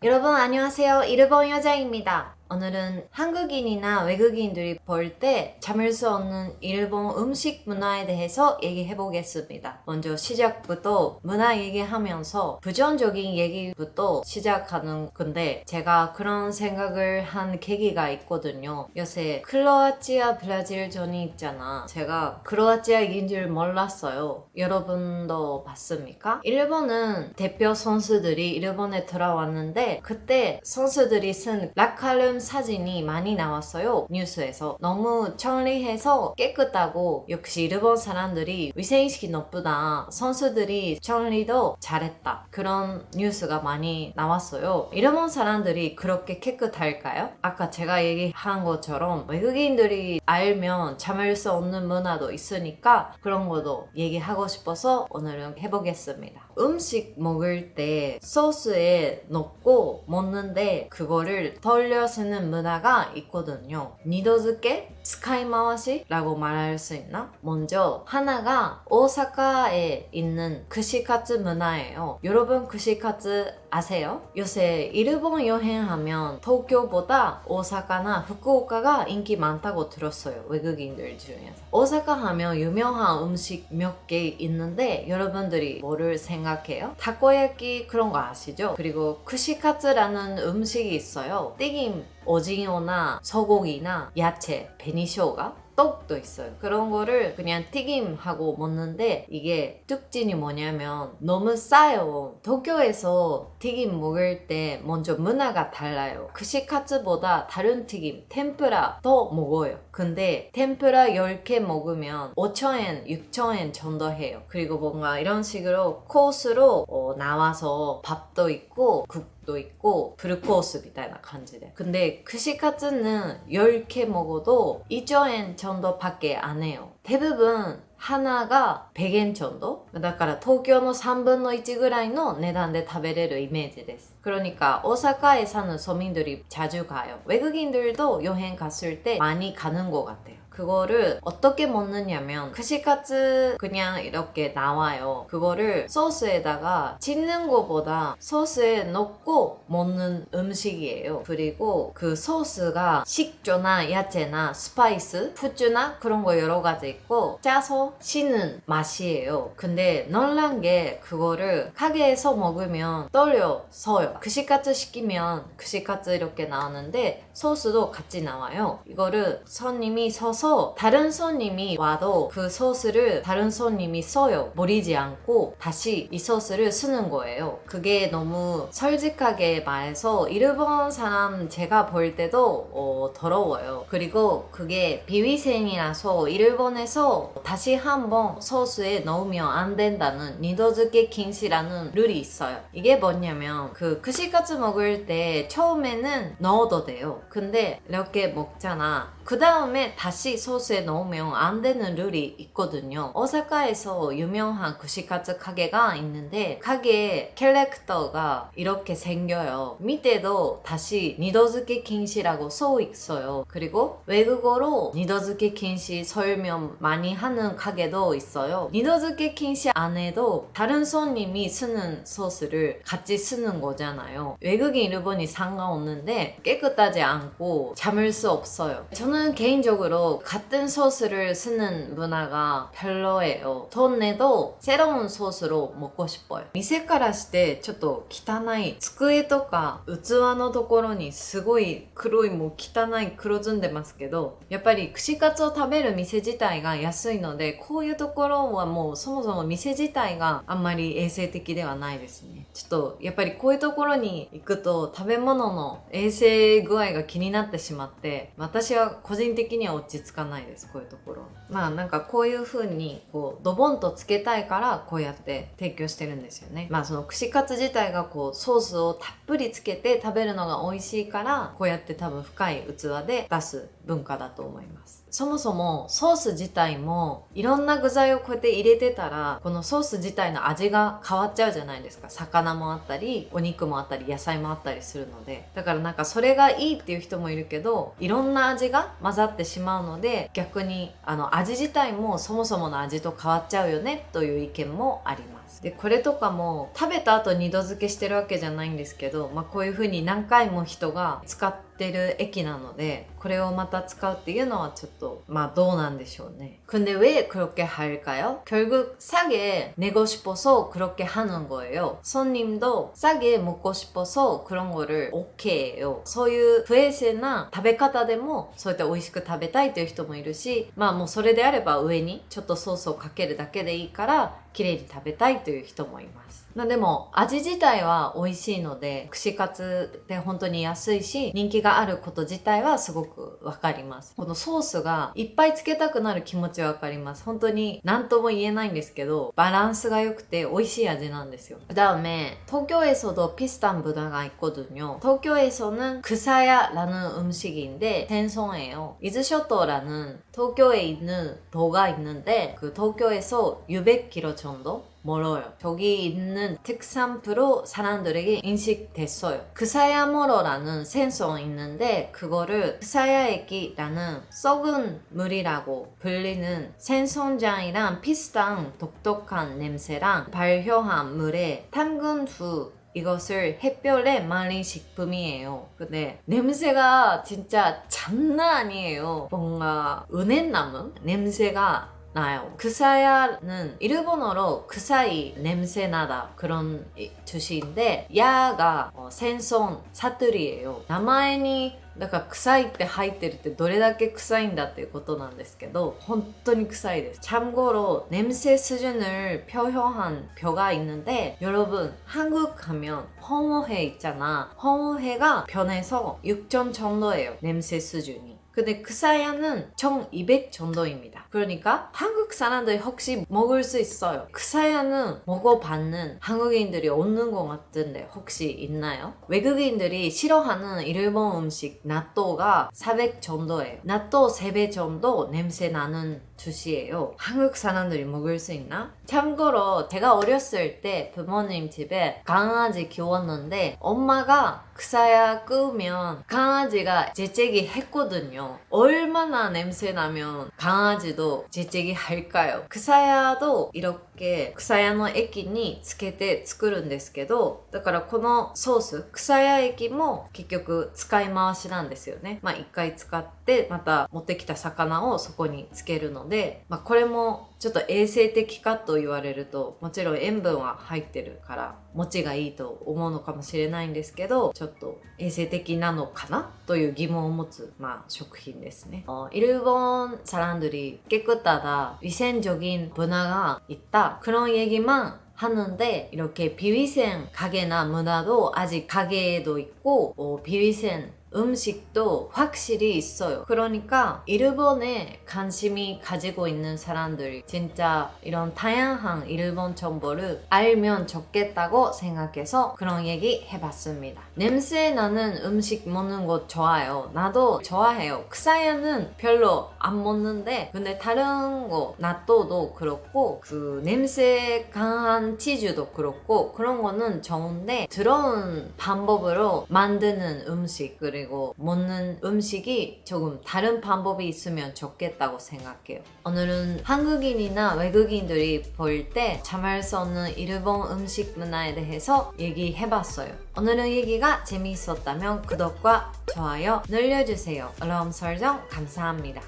여러분 안녕하세요. 일본 여자입니다. 오늘은 한국인이나 외국인들이 볼 때 참을 수 없는 일본 음식 문화에 대해서 얘기해 보겠습니다. 먼저 시작부터 문화 얘기하면서 부정적인 얘기부터 시작하는 건데, 제가 그런 생각을 한 계기가 있거든요. 요새 크로아티아 브라질전이 있잖아. 제가 크로아티아 이긴 줄 몰랐어요. 여러분도 봤습니까? 일본은 대표 선수들이 일본에 들어왔는데, 그때 선수들이 쓴 락칼룸 사진이 많이 나왔어요. 뉴스에서. 너무 정리해서 깨끗하고, 역시 일본 사람들이 위생의식이 높다, 선수들이 정리도 잘했다, 그런 뉴스가 많이 나왔어요. 일본 사람들이 그렇게 깨끗할까요? 아까 제가 얘기한 것처럼 외국인들이 알면 참을 수 없는 문화도 있으니까 그런 것도 얘기하고 싶어서 오늘은 해보겠습니다. 음식 먹을 때 소스에 넣고 먹는데 그거를 돌려 쓰는 문화가 있거든요. 니도즈케? 스카이마와시라고 말할 수 있나? 먼저 하나가 오사카에 있는 쿠시카츠 문화예요. 여러분 쿠시카츠 아세요? 요새 일본 여행하면 도쿄보다 오사카나 후쿠오카가 인기 많다고 들었어요. 외국인들 중에서. 오사카 하면 유명한 음식 몇 개 있는데 여러분들이 뭐를 생각해요? 타코야끼 그런 거 아시죠? 그리고 쿠시카츠라는 음식이 있어요. 튀김 오징어나 소고기나 야채, 베니쇼가 떡도 있어요. 그런 거를 그냥 튀김하고 먹는데, 이게 특징이 뭐냐면 너무 싸요. 도쿄에서 튀김 먹을 때 먼저 문화가 달라요. 쿠시카츠보다 다른 튀김, 템푸라 더 먹어요. 근데 템푸라 10개 먹으면 5,000엔, 6,000엔 정도 해요. 그리고 뭔가 이런 식으로 코스로 나와서 밥도 있고 국도 있고フルコース みたいな感じで. 근데 쿠시카츠는 10개 먹어도 2,000엔 정도밖에 안 해요. 대부분 하나가 100엔 정도? だから東京の3分の1ぐらいの値段で食べれるイメージです. 그러니까 오사카에 사는 서민들이 자주 가요. 외국인들도 여행 갔을 때 많이 가는 것 같아요. 그거를 어떻게 먹느냐면, 쿠시카츠 그냥 이렇게 나와요. 그거를 소스에다가 짓는 거보다 소스에 넣고 먹는 음식이에요. 그리고 그 소스가 식초나 야채나 스파이스, 후추나 그런 거 여러 가지 있고 짜서 씻는 맛이에요. 근데 놀란 게, 그거를 가게에서 먹으면 떨려 서요. 쿠시카츠 시키면 쿠시카츠 이렇게 나오는데 소스도 같이 나와요. 이거를 손님이 서서 다른 손님이 와도 그 소스를 다른 손님이 써요. 버리지 않고 다시 이 소스를 쓰는 거예요. 그게 너무 솔직하게 말해서 일본 사람 제가 볼 때도 더러워요. 그리고 그게 비위생이라서 일본에서 다시 한번 소스에 넣으면 안 된다는 니도즈케禁止라는 룰이 있어요. 이게 뭐냐면, 그 쿠시카츠 먹을 때 처음에는 넣어도 돼요. 근데 이렇게 먹잖아. 그 다음에 다시 소스에 넣으면 안 되는 룰이 있거든요. 오사카에서 유명한 쿠시카츠 가게가 있는데, 가게 캐릭터가 이렇게 생겨요. 밑에도 다시 니도즈케禁止라고 써 있어요. 그리고 외국어로 니도즈케禁止설명 많이 하는 가게도 있어요. 니도즈케禁止안에도 다른 손님이 쓰는 소스를 같이 쓰는 거잖아요. 외국인 일본이 상관없는데 깨끗하지 않고 참을 수 없어요. 저는 개인적으로 같은 소스를 쓰는 문화가 별로예요. 돈 내도 새로운 소스로 먹고 싶어요. 店からしてちょっと汚い机とか器のところにすごい黒い、もう汚い黒ずんでますけど、やっぱり串カツを食べる店自体が安いので、こういうところはもうそもそも店自体があんまり衛生的ではないですね。ちょっとやっぱりこういうところに行くと食べ物の衛生具合が気になってしまって、私は個人的には落ち着かないです。こういうところ。まあなんかこういう風にこうドボンとつけたいからこうやって提供してるんですよね。まあその串カツ自体がこうソースをたっぷりつけて食べるのが美味しいから、こうやって多分深い器で出す文化だと思います。そもそもソース自体もいろんな具材をこうやって入れてたら、このソース自体の味が変わっちゃうじゃないですか。魚もあったりお肉もあったり野菜もあったりするので、だからなんかそれがいいっていう人もいるけど、いろんな味が混ざってしまうので、逆に味自体もそもそもの味と変わっちゃうよねという意見もあります。ますでこれとかも食べた後二度漬けしてるわけじゃないんですけど、こういう風に何回も人が使ってる液なのでこれをまた使うっていうのはちょっとどうなんでしょうね. 근데 왜 그렇게 할까요? 결국 싸게 내고 싶어서 그렇게 하는 거예요. 손님도 싸게 먹고 싶어서 그런 거를 오케이예요. そういう不衛生な食べ方でもそうやって美味しく食べたいという人もいるし、もうそれであれば上にちょっとソースをかけるだけでいいから綺麗に食べたいという人もいます。でも味自体は美味しいので串カツで本当に安いし人気があること自体はすごくわかります。このソースがいっぱいつけたくなる気持ちはわかります。本当に何とも言えないんですけどバランスが良くて美味しい味なんですよ。그다음에 도쿄에서도 비슷한 문화가 있거든요. 도쿄에서는 그사야라는 음식인데 생선이에요. 이즈쇼토라는 도쿄에 있는 도가 있는데 그 도쿄에서 600km 정도 멀어요. 저기 있는 특산프로 사람들에게 인식됐어요. 그사야모로라는 생선이 있는데 그거를 그사야액이라는 썩은 물이라고 불리는 생선장이랑 비슷한 독특한 냄새랑 발효한 물에 담근 후 이것을 햇볕에 말린 식품이에요. 근데 냄새가 진짜 장난 아니에요. 뭔가 은행나무 냄새가 나요. 그사야는 일본어로 그사이 냄새나다 그런 뜻인데 야가 생선 사투리예요. 名前にだから臭いって入ってるってどれだけ臭いんだっていうことなんですけど本当に臭いです. 참고로 냄새 수준을 표현한 벼가 있는데 여러분 한국 가면 홍어회 있잖아. 홍어회가 변해서 6점 정도예요. 냄새 수준이. 근데 그사야는 1200 정도입니다. 그러니까 한국 사람들이 혹시 먹을 수 있어요. 그사야는 먹어봤는 한국인들이 없는 것 같은데 혹시 있나요? 외국인들이 싫어하는 일본 음식 나또가 400 정도예요. 나또 3배 정도 냄새 나는 주시예요. 한국 사람들이 먹을 수 있나? 참고로 제가 어렸을 때 부모님 집에 강아지 키웠는데 엄마가 그사야 끄우면 강아지가 재채기 했거든요. 얼마나 냄새 나면 강아지도 재채기 할까요? 그사야도 이렇게 그사야의液につけて作るんですけどだからこのソース그사야液も結局使い回しなんですよね。一回使ってまた持ってきた魚をそこにつけるので、これもちょっと衛生的かと言われるともちろん塩分は入ってるから持ちがいいと思うのかもしれないんですけどちょっと衛生的なのかなという疑問を持つ食品ですね. 일본 사람들이 깨끗하다 위생적인 문화가 있다 그런 얘기만 하는데 이렇게 비위생 가게나 문화도 아직 가게에도 있고 비위생 음식도 확실히 있어요. 그러니까 일본에 관심이 가지고 있는 사람들이 진짜 이런 다양한 일본 정보를 알면 좋겠다고 생각해서 그런 얘기 해봤습니다. 냄새 나는 음식 먹는 거 좋아요. 나도 좋아해요. 그사야는 별로 안 먹는데 근데 다른 거 나또도 그렇고 그 냄새 강한 치즈도 그렇고 그런 거는 좋은데 들어온 방법으로 만드는 음식 그리고 먹는 음식이 조금 다른 방법이 있으면 좋겠다고 생각해요. 오늘은 한국인이나 외국인들이 볼 때 참을 수 없는 일본 음식 문화에 대해서 얘기해봤어요. 오늘은 얘기가 재미있었다면 구독과 좋아요 눌러주세요. 알람 설정 감사합니다.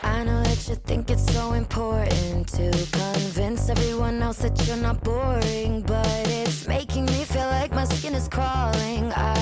I know that you think it's so important to convince everyone else that you're not boring, but it's making me feel like my skin is crawling. I